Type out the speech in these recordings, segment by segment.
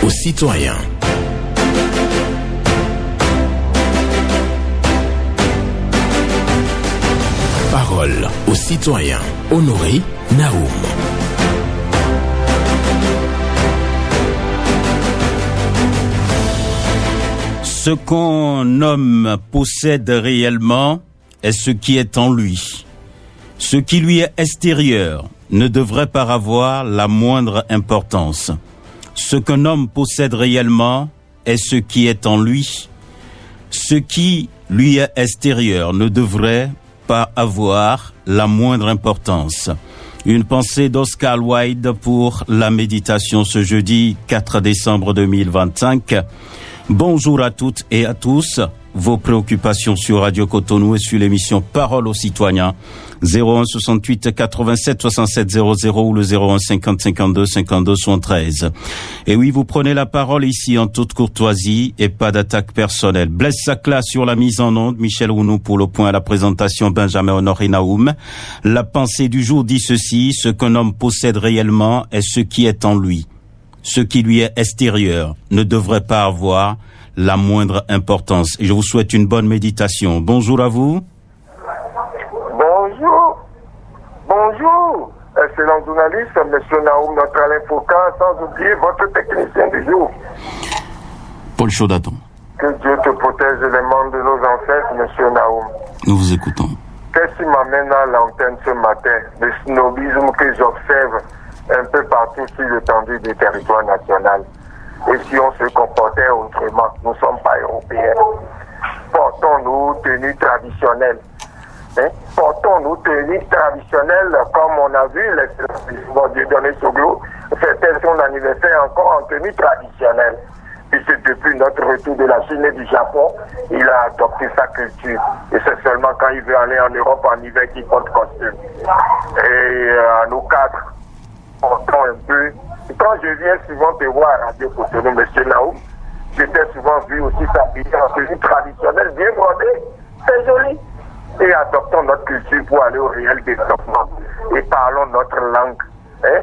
aux citoyens. Parole aux citoyens. Honoré Naoum. Ce qu'un homme possède réellement est ce qui est en lui. Ce qui lui est extérieur ne devrait pas avoir la moindre importance. Ce qu'un homme possède réellement est ce qui est en lui. Ce qui lui est extérieur ne devrait pas avoir la moindre importance. Une pensée d'Oscar Wilde pour la méditation ce jeudi 4 décembre 2025. Bonjour à toutes et à tous. Vos préoccupations sur Radio Cotonou et sur l'émission Parole aux citoyens. 01 68 87 67 00 ou le 01 50 52 52 73. Et oui, vous prenez la parole ici en toute courtoisie et pas d'attaque personnelle. Blaise Sacla sur la mise en onde, Michel Rounou pour le point à la présentation, Benjamin Honoré Naoum. La pensée du jour dit ceci: ce qu'un homme possède réellement est ce qui est en lui. Ce qui lui est extérieur ne devrait pas avoir la moindre importance. Et je vous souhaite une bonne méditation. Bonjour à vous. Bonjour, excellent journaliste, M. Naoum, notre Alain Foucault, sans oublier votre technicien du jour. Paul Chaudaton. Que Dieu te protège les membres de nos ancêtres, M. Naoum. Nous vous écoutons. Qu'est-ce qui m'amène à l'antenne ce matin? Le snobisme que j'observe un peu partout sur l'étendue du territoire national. Et si on se comportait autrement, nous ne sommes pas européens. Portons-nous tenues traditionnelles. Portons-nous tenues traditionnelles comme on a vu l'excellent Dieudonné Soglo fêter son anniversaire encore en tenue traditionnelle. Puis c'est depuis notre retour de la Chine et du Japon, il a adopté sa culture. Et c'est seulement quand il veut aller en Europe en hiver qu'il porte costume. Et à nos cadres, portons un peu. Quand je viens souvent te voir à Radio Cotonou, M. Naoum, j'étais souvent vu aussi s'habiller en tenue traditionnelle, bien brodée. C'est joli. Et adoptons notre culture pour aller au réel développement. Et parlons notre langue.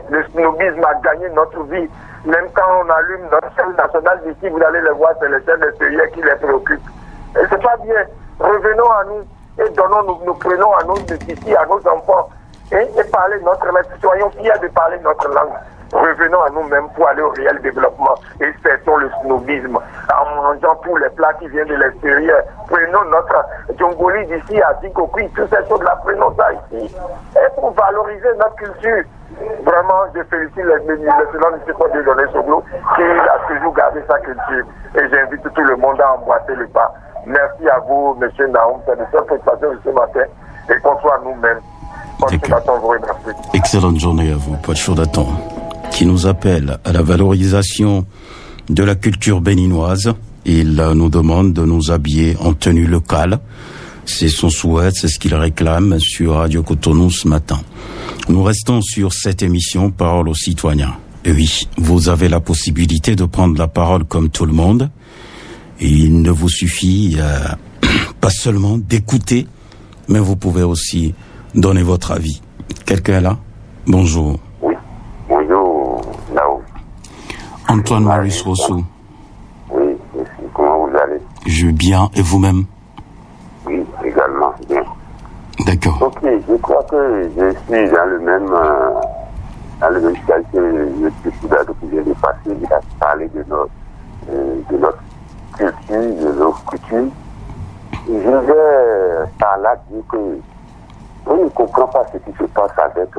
Le snobisme a gagné notre vie. Même quand on allume notre chaîne nationale d'ici, vous allez le voir, c'est le chef extérieur qui les préoccupe. Et c'est pas bien. Revenons à nous et donnons, nous prenons à nous d'ici, à nos enfants. Et parler notre langue. Soyons fiers de parler notre langue. Revenons à nous-mêmes pour aller au réel développement et cessons le snobisme en mangeant tous les plats qui viennent de l'extérieur. Prenons notre djongoli d'ici à Dikokui, toutes ces choses-là, prenons ça ici. Et pour valoriser notre culture, vraiment, je félicite l'excellent M. Dieudonné Soglo qui a toujours gardé sa culture. Et j'invite tout le monde à embrasser le pas. Merci à vous, M. Naoum, c'est de cette présentation de ce matin et qu'on soit nous-mêmes. Excellente journée à vous, Paul Chaudaton, qui nous appelle à la valorisation de la culture béninoise. Il nous demande de nous habiller en tenue locale. C'est son souhait, c'est ce qu'il réclame sur Radio Cotonou ce matin. Nous restons sur cette émission Parole aux citoyens. Et oui, vous avez la possibilité de prendre la parole comme tout le monde. Et il ne vous suffit pas seulement d'écouter, mais vous pouvez aussi donner votre avis. Quelqu'un est là? Bonjour. Oui. Bonjour, Naoum. Antoine Maurice Rossou. Oui, merci. Comment vous allez? Je vais bien. Et vous-même? Oui, également, bien. D'accord. Ok, je crois que je suis dans le même cas que le président qui vient de passer. Il a parlé de notre culture, de nos coutumes. Je vais par là dire que on ne comprend pas ce qui se passe avec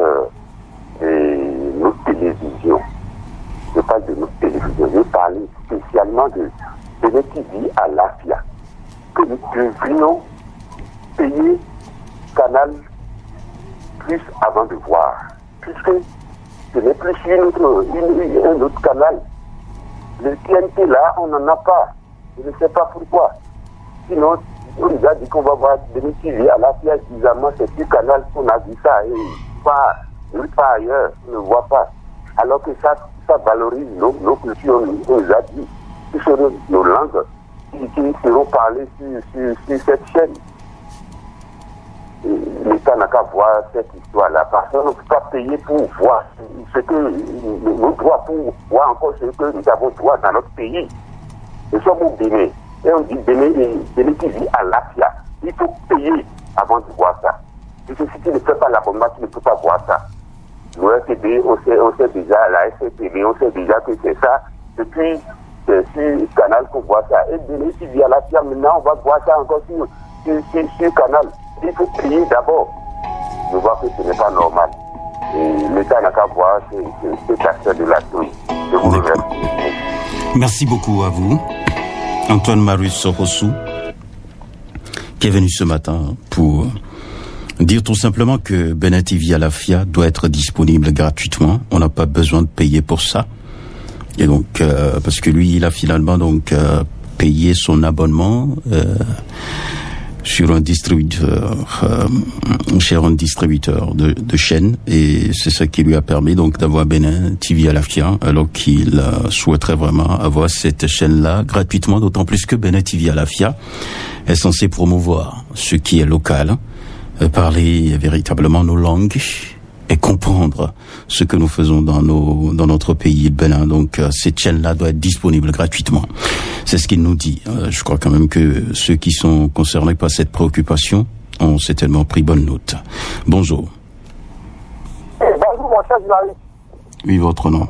nos télévisions. Je parle de nos télévisions. Je parle spécialement de ce qui dit à l'AFIA que nous devrions payer Canal Plus avant de voir. Puisque ce n'est plus sur un autre canal. Le TNT là, on n'en a pas. Je ne sais pas pourquoi. Sinon, on nous a dit qu'on va voir des TV à la pièce bizarrement, c'est plus canal qu'on a vu ça. Et nulle part ailleurs, on ne voit pas. Alors que ça valorise nos cultures, on nous a dit. Ce sont nos langues qui seront parlées sur cette chaîne. l'État n'a qu'à voir cette histoire-là. Parce qu'on ne peut pas payer pour voir ce que nous droits, pour voir encore ce que nous avons droit dans notre pays. Nous sommes au Bénin. Et on dit Bénin qui vit à l'Afia. Il faut payer avant de voir ça. Et si tu ne fais pas l'abonnement, tu ne peux pas voir ça. Le RTB, on sait déjà, la SCTV, on sait déjà que c'est ça. Depuis sur Canal qu'on voit ça. Et Bénin qui vit à l'Afia, maintenant on va voir ça encore sur Canal. Il faut payer d'abord. Je vois que ce n'est pas normal. Et l'État n'a qu'à voir cet aspect de la chose. Je vous remercie. Merci beaucoup à vous. Antoine Marius Sorossou, qui est venu ce matin pour dire tout simplement que Benin TV à la FIA doit être disponible gratuitement. On n'a pas besoin de payer pour ça. Et donc, parce que lui, il a finalement donc payé son abonnement sur un distributeur, chez un distributeur de chaînes, et c'est ça qui lui a permis donc d'avoir Benin TV à la FIA, alors qu'il souhaiterait vraiment avoir cette chaîne-là gratuitement, d'autant plus que Benin TV à la FIA est censé promouvoir ce qui est local, parler véritablement nos langues et comprendre ce que nous faisons dans notre pays, le Bénin. Donc cette chaîne-là doit être disponible gratuitement. C'est ce qu'il nous dit. Je crois quand même que ceux qui sont concernés par cette préoccupation ont certainement pris bonne note. Bonjour. Bonjour mon cher journaliste. Oui, votre nom.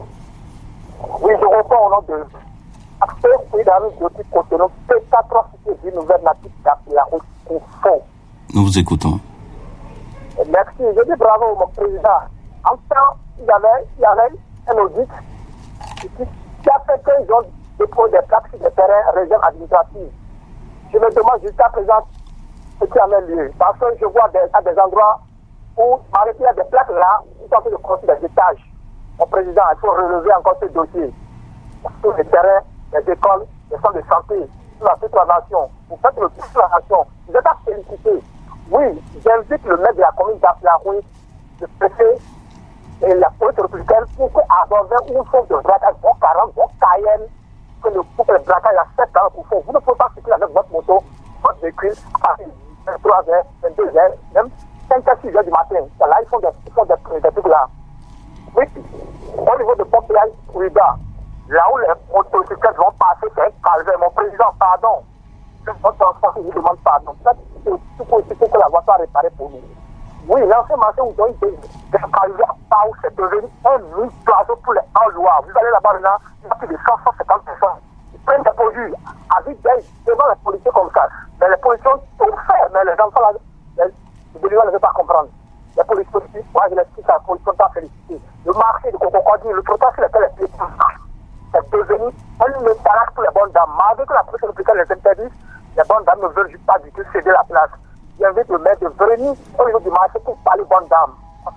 Oui, je réponds au nom de acteur Ouidami Diotti Cotonou, P4 du Nouvelle Native la haute fond. Nous vous écoutons. Merci, je dis bravo mon président. En temps, il y avait un audit qui a fait qu'ils ont déposé des plaques sur des terrains régions administratives. Je me demande jusqu'à présent ce qui en est lieu. Parce que je vois à des endroits où, il y a des plaques là, ils sont en train de construire des étages. Mon président, il faut relever encore ce dossier. Sur les terrains, les écoles, les centres de santé, toute la nation. Vous faites le toute la nation. Vous êtes à féliciter. Oui, j'invite le maire de la commune d'Aflaoui, le préfet et la police républicaine pour aborder une forme de braquage, bon 40, bon Cayenne, pour le braquage à 7 ans pour faire. Vous ne pouvez pas circuler avec votre moto, votre véhicule, à 23h, 22h, même 5h, 6h du matin. Là, ils font des trucs là. Oui, au niveau de Pompéal, Ouida, là où les motocyclettes vont passer, c'est un calvaire. Mon président, pardon. Votre transport, je vous demande pardon. Tout pour que la voie soit réparée pour nous. Oui, l'ancien marché où ils ont été décalés à Pau, c'est devenu un mille plateau pour les Anlois. Vous allez là-bas maintenant, il y a plus de 150 personnes. Ils prennent des produits à vide d'œil devant les policiers comme ça. Mais les policiers ont tout fait, mais les enfants là, les Béninois ne veulent pas comprendre. Les policiers, moi je l'explique à la police, on t'a félicité. Le marché de Cococodi, le trottoir sur lequel les piétons, c'est devenu un métalage pour les bonnes dames. Malgré que la police républicaine les interdise, les bonnes dames ne veulent pas du tout céder la place. J'invite le maire de venir au niveau du marché pour parler bonnes dames.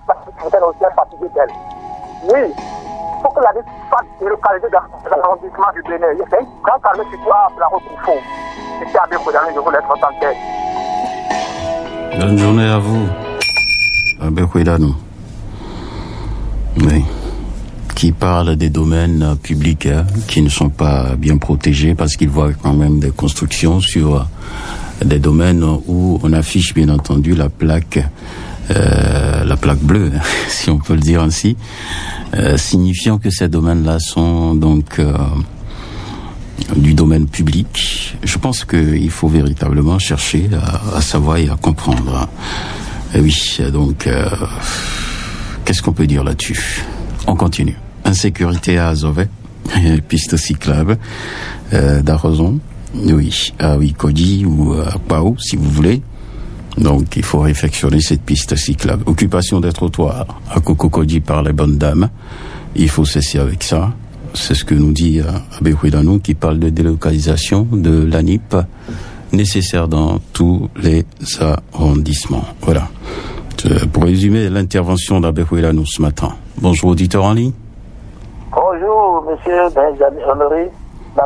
Parce que c'est aussi fatigué d'elle. Oui, il faut que la ville soit délocalisée dans l'arrondissement du Bénin. Il y a un grand calme sur toi à la route qu'il faut. Et c'est à bien pour je vous laisse votre antenne. Bonne journée à vous. Abekouidanou. Oui. Qui parle des domaines publics qui ne sont pas bien protégés parce qu'ils voient quand même des constructions sur des domaines où on affiche bien entendu la plaque bleue, si on peut le dire ainsi, signifiant que ces domaines-là sont donc du domaine public. Je pense qu'il faut véritablement chercher à savoir et à comprendre. Et oui, donc qu'est-ce qu'on peut dire là-dessus? On continue. Insécurité à Azové, piste cyclable d'Arozon, oui, à Wikodi ou à Pau, si vous voulez. Donc, il faut réfectionner cette piste cyclable. Occupation des trottoirs à Cococodi par les bonnes dames. Il faut cesser avec ça. C'est ce que nous dit Abekouidanou, qui parle de délocalisation de l'ANIP nécessaire dans tous les arrondissements. Voilà. Pour résumer l'intervention d'Abekouidanou ce matin. Bonjour, auditeur en ligne. Bonjour, monsieur Benjamin Honoré.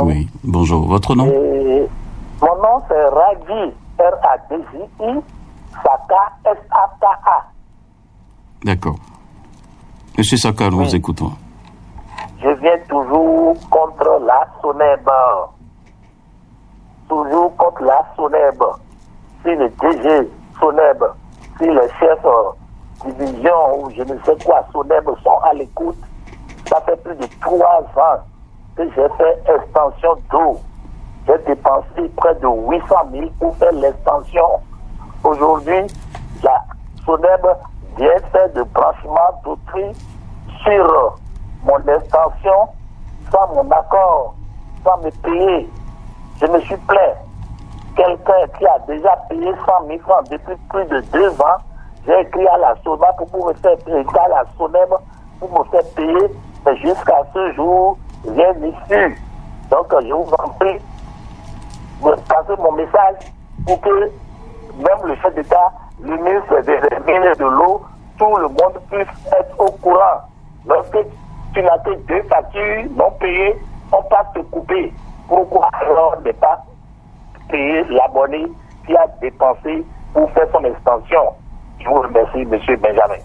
Oui, bonjour. Votre nom? Mon nom, c'est Radi, R-A-D-I-I, Saka, S-A-K-A. D'accord. Monsieur Saka, nous vous écoutons. Je viens toujours contre la SONEB. Toujours contre la SONEB. Si le DG SONEB si les chefs division ou je ne sais quoi, SONEB sont à l'écoute, ça fait plus de 3 ans que j'ai fait extension d'eau. J'ai dépensé près de 800 000 pour faire l'extension. Aujourd'hui, la SONEB vient faire de branchement d'autrui sur mon extension sans mon accord, sans me payer. Je me suis plaint. Quelqu'un qui a déjà payé 100 000 francs depuis plus de 2 ans, j'ai écrit à la SONEB pour me faire payer, à la SONEB pour me faire payer, mais jusqu'à ce jour, rien n'est sûr. Donc, je vous en prie, passer mon message pour que même le chef d'État, le ministre des Mines et de l'eau, tout le monde puisse être au courant. Lorsque tu n'as que 2 factures non payées, on passe te couper. Pourquoi alors ne pas payer l'abonné qui a dépensé pour faire son extension? Je vous remercie, M. Benjamin.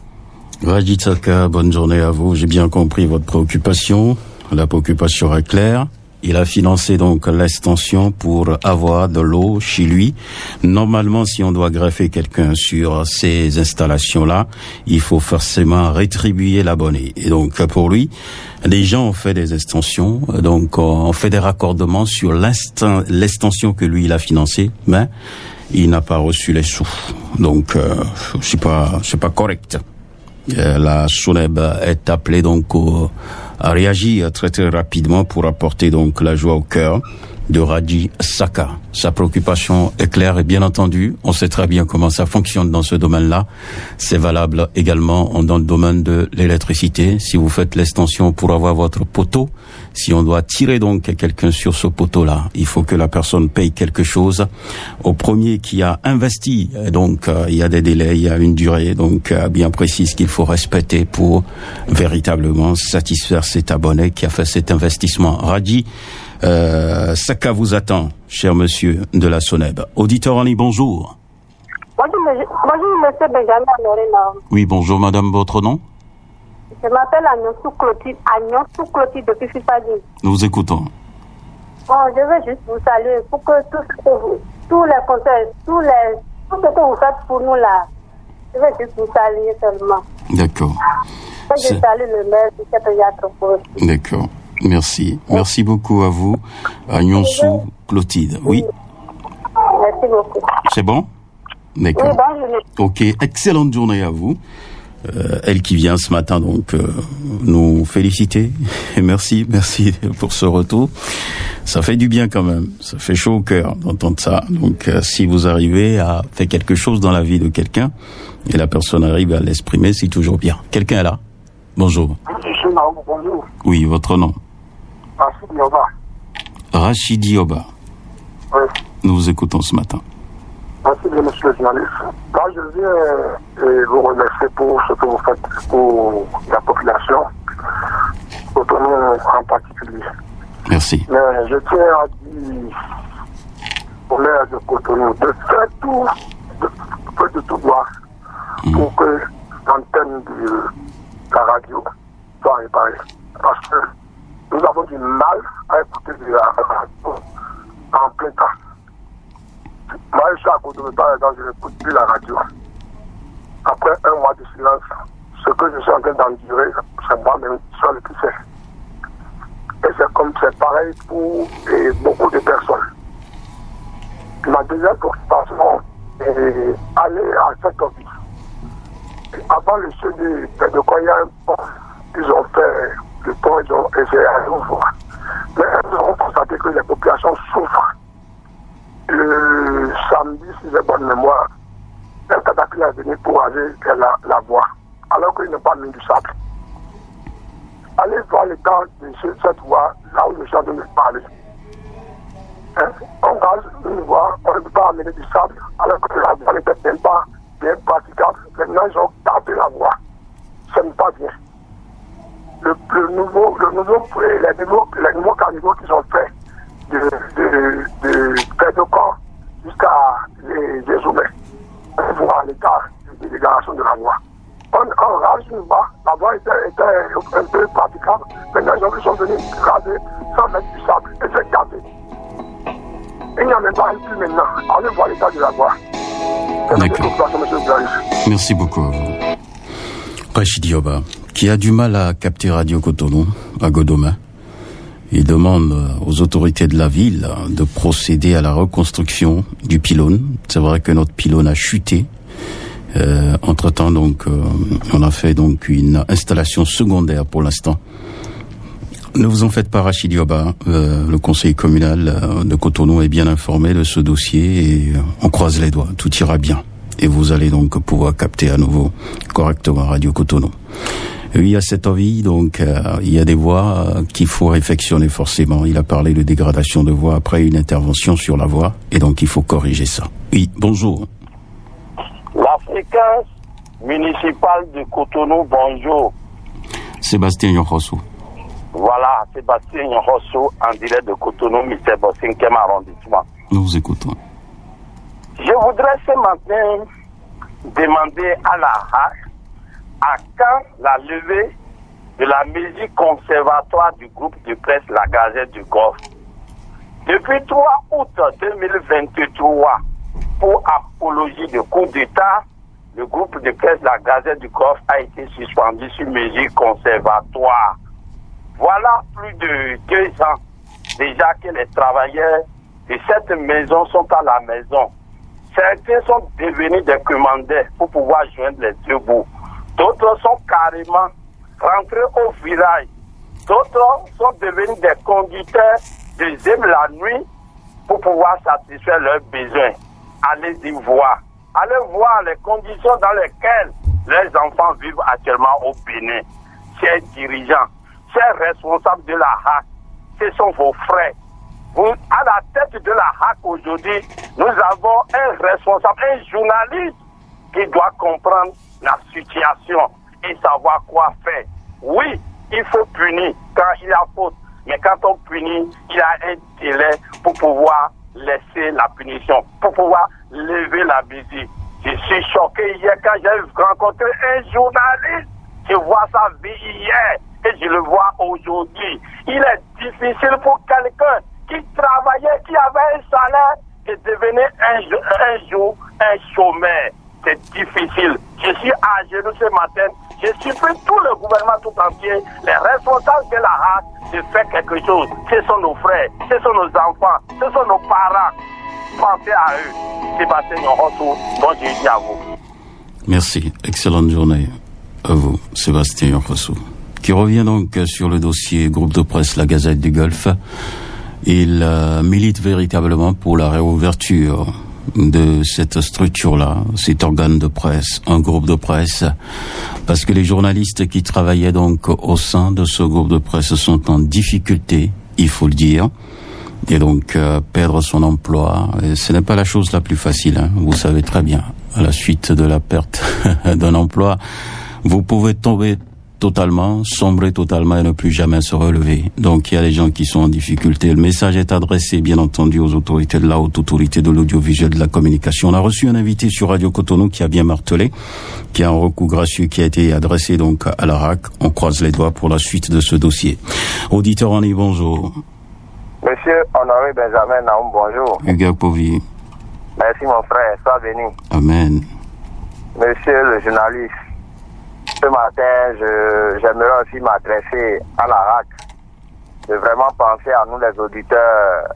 Raji Tsaka, bonne journée à vous. J'ai bien compris votre préoccupation. La préoccupation est claire. Il a financé donc l'extension pour avoir de l'eau chez lui. Normalement, si on doit greffer quelqu'un sur ces installations-là, il faut forcément rétribuer l'abonné. Et donc, pour lui, les gens ont fait des extensions, donc on fait des raccordements sur l'extension que lui, il a financée, mais il n'a pas reçu les sous. Donc, c'est pas correct. La SONEB est appelée donc à réagir très très rapidement pour apporter donc la joie au cœur de Raji Tsaka. Sa préoccupation est claire et bien entendu, on sait très bien comment ça fonctionne dans ce domaine-là. C'est valable également dans le domaine de l'électricité. Si vous faites l'extension pour avoir votre poteau, si on doit tirer donc quelqu'un sur ce poteau-là, il faut que la personne paye quelque chose au premier qui a investi. Donc, il y a des délais, il y a une durée donc bien précise qu'il faut respecter pour véritablement satisfaire cet abonné qui a fait cet investissement. Raji Tsaka vous attend, cher monsieur de la SONEB. Auditeur en ligne, bonjour. Bonjour, monsieur Benjamin Honoré. Oui, bonjour madame, votre nom? Je m'appelle Agnotou Clotilde depuis Fifadi. Nous vous écoutons. Bon, je veux juste vous saluer pour que tous les conseils, tout ce que vous faites pour nous là, je veux juste vous saluer seulement. D'accord. Je salue le maire du Château. D'accord. Merci. Merci beaucoup à vous, Agnotou Clotilde. Oui. Merci beaucoup. C'est bon? D'accord. Oui, bonne journée. Ok, excellente journée à vous. Elle qui vient ce matin donc nous féliciter et merci pour ce retour. Ça fait du bien quand même, ça fait chaud au cœur d'entendre ça. Donc si vous arrivez à faire quelque chose dans la vie de quelqu'un et la personne arrive à l'exprimer, c'est toujours bien. Quelqu'un est là? Bonjour. Bonjour. Oui, votre nom? Rachidi Oba. Rachidi Oba. Oui. Nous vous écoutons ce matin. Merci bien, monsieur le journaliste. Moi, je viens vous remercier pour ce que vous faites pour la population, Cotonou en particulier. Merci. Mais je tiens à dire au maire de Cotonou de faire tout, de tout voir pour que l'antenne de la radio soit réparée. Parce que nous avons du mal à écouter de la radio en plein temps. Moi, je suis à Cotonou, par exemple, je n'écoute plus la radio. Après un mois de silence, ce que je suis en train d'endurer, c'est moi-même sur le pissé. Et c'est pareil pour beaucoup de personnes. Ma deuxième préoccupation est aller à cette office. Avant le chef de Koya, ils ont fait le pont, ils ont essayé à l'ouvrir. Mais ils ont constaté que les populations souffrent. Le samedi, si j'ai bonne mémoire, un catapillar est venu pour aller la voie, alors qu'il n'a pas mis du sable. Allez voir l'état de cette voie, là où je suis en train de parler. On gaz une voie, on ne peut pas amener du sable, alors que la voie n'était même pas bien praticable. Maintenant, ils ont tapé la voie. Ce n'est pas bien. Les nouveaux caniveaux qu'ils ont fait de Pédocor jusqu'à les Zoumets, pour voir l'état de dégradation de la voie. On rase une voie, la voie était un peu praticable, maintenant ils sont venus raser sans mettre du sable, et c'est gâté. Il n'y a même pas un plus maintenant, allez voir l'état de la voie. D'accord. Merci beaucoup à vous. Rachid Yoba, qui a du mal à capter Radio Cotonou, à Godoma, il demande aux autorités de la ville de procéder à la reconstruction du pylône. C'est vrai que notre pylône a chuté. Entre-temps, donc, on a fait donc une installation secondaire pour l'instant. Ne vous en faites pas, Rachid Yoba. Le conseil communal de Cotonou est bien informé de ce dossier et on croise les doigts. Tout ira bien. Et vous allez donc pouvoir capter à nouveau correctement Radio Cotonou. Il y a cette envie, donc il y a des voix qu'il faut réfectionner forcément. Il a parlé de dégradation de voix après une intervention sur la voix, et donc il faut corriger ça. Oui, bonjour. La fréquence municipale de Cotonou, bonjour. Sébastien Yonrosso. Voilà, Sébastien Yonrosso, en direct de Cotonou, Mitebo, 5e arrondissement. Nous vous écoutons. Je voudrais ce matin demander à la HAC à quand la levée de la musique conservatoire du groupe de presse La Gazette du Golfe. Depuis 3 août 2023, pour apologie de coup d'État, le groupe de presse La Gazette du Golfe a été suspendu sur musique conservatoire. Voilà plus de 2 ans déjà que les travailleurs de cette maison sont à la maison. Certains sont devenus des commandeurs pour pouvoir joindre les 2 bouts. D'autres sont carrément rentrés au village. D'autres sont devenus des conducteurs de zèbre la nuit pour pouvoir satisfaire leurs besoins. Allez-y voir. Allez voir les conditions dans lesquelles les enfants vivent actuellement au Bénin. Chers dirigeants, chers responsables de la HAC, ce sont vos frères. Vous, à la tête de la HAC aujourd'hui, nous avons un responsable, un journaliste qui doit comprendre la situation et savoir quoi faire. Oui, il faut punir quand il y a faute, mais quand on punit, il y a un délai pour pouvoir laisser la punition, pour pouvoir lever la musique. Je suis choqué hier quand j'ai rencontré un journaliste. Je vois sa vie hier et je le vois aujourd'hui. Il est difficile pour quelqu'un qui travaillait, qui avait un salaire, de devenir un jour un chômeur. C'est difficile. Je suis à genoux ce matin. Je supplie tout le gouvernement tout entier, les responsables de la HAC, de faire quelque chose. Ce sont nos frères, ce sont nos enfants, ce sont nos parents. Pensez à eux. Sébastien Yonrosso, bon jeudi à vous. Merci. Excellente journée à vous, Sébastien Yonrosso. Qui revient donc sur le dossier groupe de presse La Gazette du Golfe. Il milite véritablement pour la réouverture de cette structure-là, cet organe de presse, un groupe de presse, parce que les journalistes qui travaillaient donc au sein de ce groupe de presse sont en difficulté, il faut le dire, et donc perdre son emploi, ce n'est pas la chose la plus facile, hein, vous savez très bien. À la suite de la perte d'un emploi, vous pouvez tomber totalement, sombrer totalement et ne plus jamais se relever. Donc il y a des gens qui sont en difficulté. Le message est adressé bien entendu aux autorités de la haute autorité de l'audiovisuel, de la communication. On a reçu un invité sur Radio Cotonou qui a bien martelé, qui a un recours gracieux qui a été adressé donc à la RAC. On croise les doigts pour la suite de ce dossier. Auditeur en ligne, bonjour. Monsieur Honoré Benjamin Naoum, bonjour. Hugues Povy. Merci mon frère, sois béni. Amen. Monsieur le journaliste, ce matin, j'aimerais aussi m'adresser à la RAC, de vraiment penser à nous les auditeurs,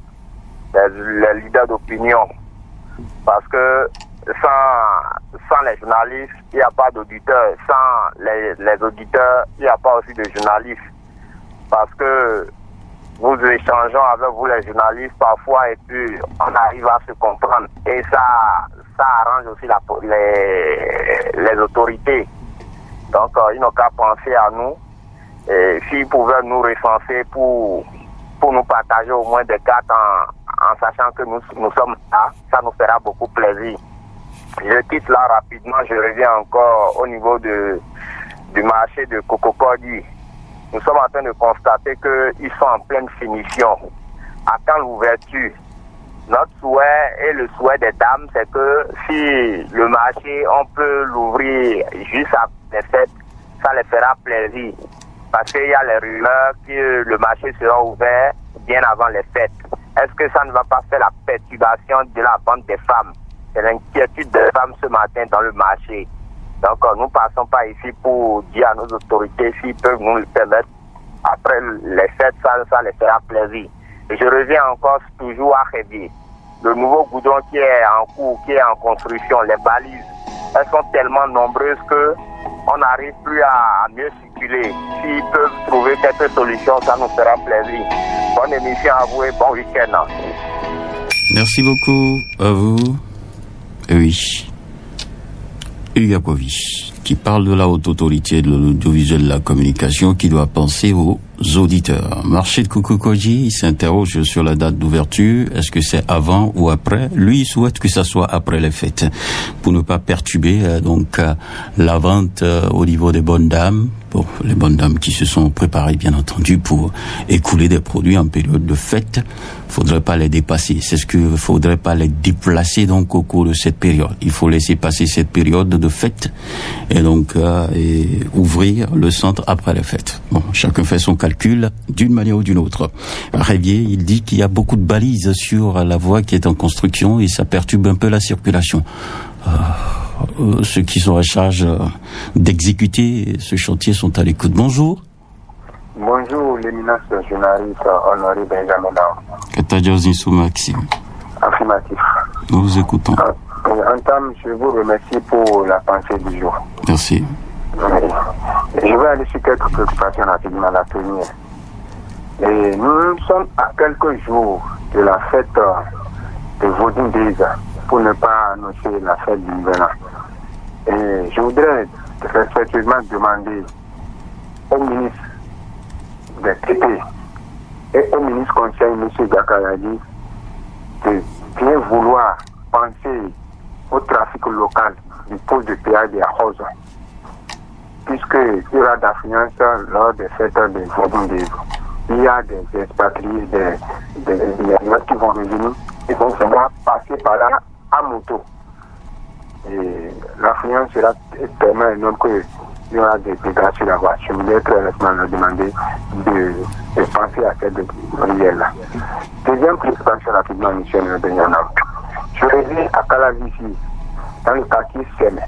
les leaders d'opinion, parce que sans les journalistes, il n'y a pas d'auditeurs, sans les auditeurs, il n'y a pas aussi de journalistes, parce que nous échangeons avec vous les journalistes parfois et puis on arrive à se comprendre et ça arrange aussi les autorités. Donc, ils n'ont qu'à penser à nous. Et s'ils pouvaient nous recenser pour nous partager au moins des cartes en sachant que nous sommes là, ça nous fera beaucoup plaisir. Je quitte là rapidement, je reviens encore au niveau du marché de Cococodi. Nous sommes en train de constater qu'ils sont en pleine finition. À quand l'ouverture? Notre souhait et le souhait des dames, c'est que si le marché, on peut l'ouvrir juste après les fêtes, ça les fera plaisir. Parce qu'il y a les rumeurs que le marché sera ouvert bien avant les fêtes. Est-ce que ça ne va pas faire la perturbation de la vente des femmes? c'est l'inquiétude des femmes ce matin dans le marché. Donc, nous ne passons pas ici pour dire à nos autorités s'ils peuvent nous le permettre. Après les fêtes, ça les fera plaisir. Et je reviens encore toujours à Révier. Le nouveau goudron qui est en cours, qui est en construction, les balises, elles sont tellement nombreuses que on n'arrive plus à mieux circuler. S'ils peuvent trouver quelques solutions, ça nous fera plaisir. Bonne émission à vous et bon week-end. Merci beaucoup à vous. Oui. Uyakovic, qui parle de la haute autorité de l'audiovisuel de la communication qui doit penser aux auditeurs. Marché de Kokokoji, il s'interroge sur la date d'ouverture. Est-ce que c'est avant ou après? Lui, il souhaite que ça soit après les fêtes pour ne pas perturber la vente au niveau des bonnes dames. Bon, les bonnes dames qui se sont préparées, bien entendu, pour écouler des produits en période de fête. Faudrait pas les dépasser. C'est ce que faudrait pas les déplacer donc au cours de cette période. Il faut laisser passer cette période de fête et donc et ouvrir le centre après les fêtes. Bon, chacun fait son calcul d'une manière ou d'une autre. Révier, il dit qu'il y a beaucoup de balises sur la voie qui est en construction et ça perturbe un peu la circulation. Ceux qui sont en charge d'exécuter ce chantier sont à l'écoute. Bonjour. Bonjour, l'éminence journaliste Honoré Benjamin Nao. Katajosi Maxime. Affirmatif. Nous vous écoutons. En termes, je vous remercie pour la pensée du jour. Merci. Je vais aller sur quelques préoccupations rapidement. La première. Et nous sommes à quelques jours de la fête de Vodun Days, pour ne pas annoncer la fête du Nouvel An. Et je voudrais respectueusement demander au ministre des TP et au ministre conseil, M. Gakayadi, de bien vouloir penser au trafic local du poste de péage de Ahozo, puisqu'il y aura d'affluence lors des fêtes de Vodun Days. Il y a des expatriés, des qui vont revenir et vont seulement passer par là à moto. Et l'affluence sera tellement énorme qu'il y aura des dégâts sur la voie. Je voulais très récemment leur demander de penser à cette rivière-là. Deuxième préoccupation rapidement, M. Benyamin. Je reviens à Calavici, dans le quartier Seme.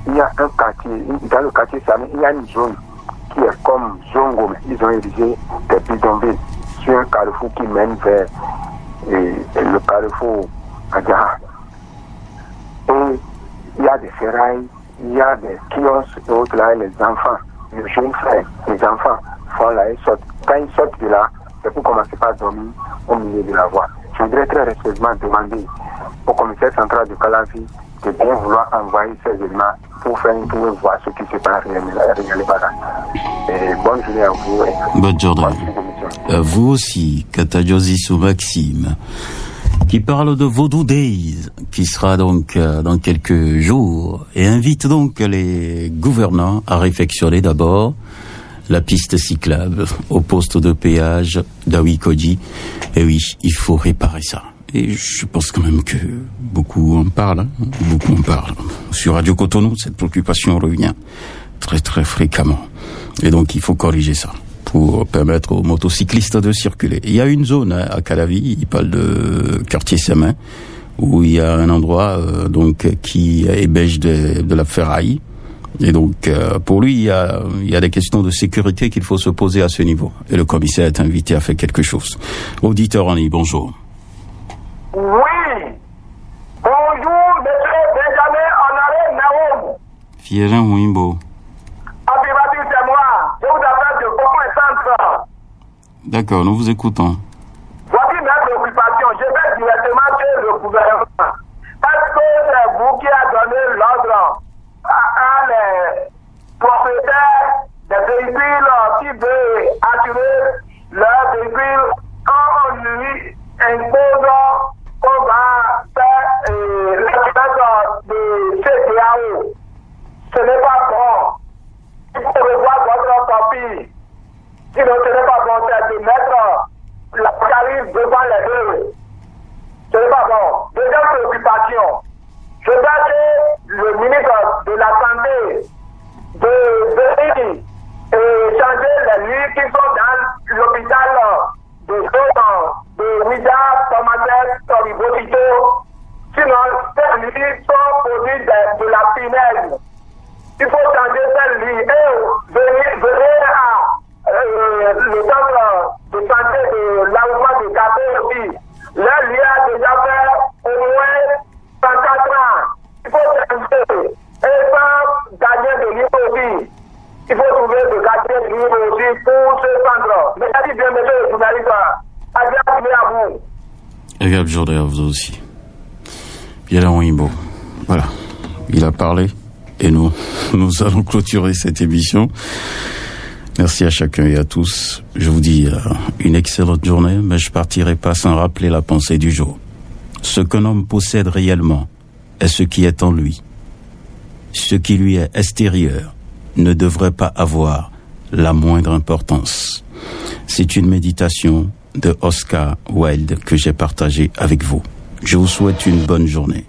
Il y a un quartier, dans le quartier Seme, il y a une zone qui est comme Zongo. Ils ont érigé des bidonvilles sur un carrefour qui mène vers le carrefour Adjaha. Et il y a des ferrailles, il y a des kiosques et autres là, les enfants, les jeunes frères, les enfants font là, ils sortent. Quand ils sortent de là, c'est pour commencer par dormir au milieu de la voie. Je voudrais très respectueusement demander au commissaire central de Calavi de bien vouloir envoyer ces éléments pour faire une tour voir ce qui se passe réellement. Et bonne journée à vous. Bonne journée. Vous aussi, Katajosi Maxime, qui parle de Vodou Days, qui sera donc dans quelques jours, et invite donc les gouvernants à réfectionner d'abord la piste cyclable au poste de péage d'Awikoji. Et oui, il faut réparer ça. Et je pense quand même que beaucoup en parlent. Beaucoup en parlent. Sur Radio Cotonou, cette préoccupation revient très très fréquemment. Et donc il faut corriger ça pour permettre aux motocyclistes de circuler. Il y a une zone à Calavi, il parle de quartier Semin, où il y a un endroit donc qui héberge de la ferraille. Et donc pour lui, il y a des questions de sécurité qu'il faut se poser à ce niveau. Et le commissaire est invité à faire quelque chose. Auditeur en ligne, bonjour. Oui. Bonjour, monsieur Benjamin Honoré Naoum. Fierin Wimbo. Affirmatif, c'est moi. Je vous appelle de Coco et Centre. D'accord, nous vous écoutons. Voici mes préoccupations. Je vais directement chez le gouvernement. Est-ce que c'est vous qui avez donné l'ordre à les propriétaires des véhicules qui veulent assurer leurs véhicules quand on lui impose qu'on va faire l'assurance de CDAO? Ce n'est pas bon. Il faut revoir votre copie. Sinon, ce n'est pas bon, c'est de mettre la tarif devant les deux. Ce n'est pas bon. Deuxième préoccupation. Je veux que le ministre de la Santé de venir et changer les lits qui sont dans l'hôpital de Ouida, Tomates, Toribotito. Sinon, la Pinède. Il faut changer cette lit et venir à le centre de santé de l'arrondissement de Café aussi. Là, il y a déjà fait au moins 34 ans. Il faut changer. Et sans gagner de livre aussi. Il faut trouver de gagner de livre aussi pour ce centre. Merci bien, monsieur le journaliste. Agréable à vous. Agréable journée à vous aussi. Pierre Wimbo. Voilà. Il a parlé. Et nous allons clôturer cette émission. Merci à chacun et à tous. Je vous dis une excellente journée, mais je partirai pas sans rappeler la pensée du jour. Ce qu'un homme possède réellement est ce qui est en lui. Ce qui lui est extérieur ne devrait pas avoir la moindre importance. C'est une méditation de Oscar Wilde que j'ai partagée avec vous. Je vous souhaite une bonne journée.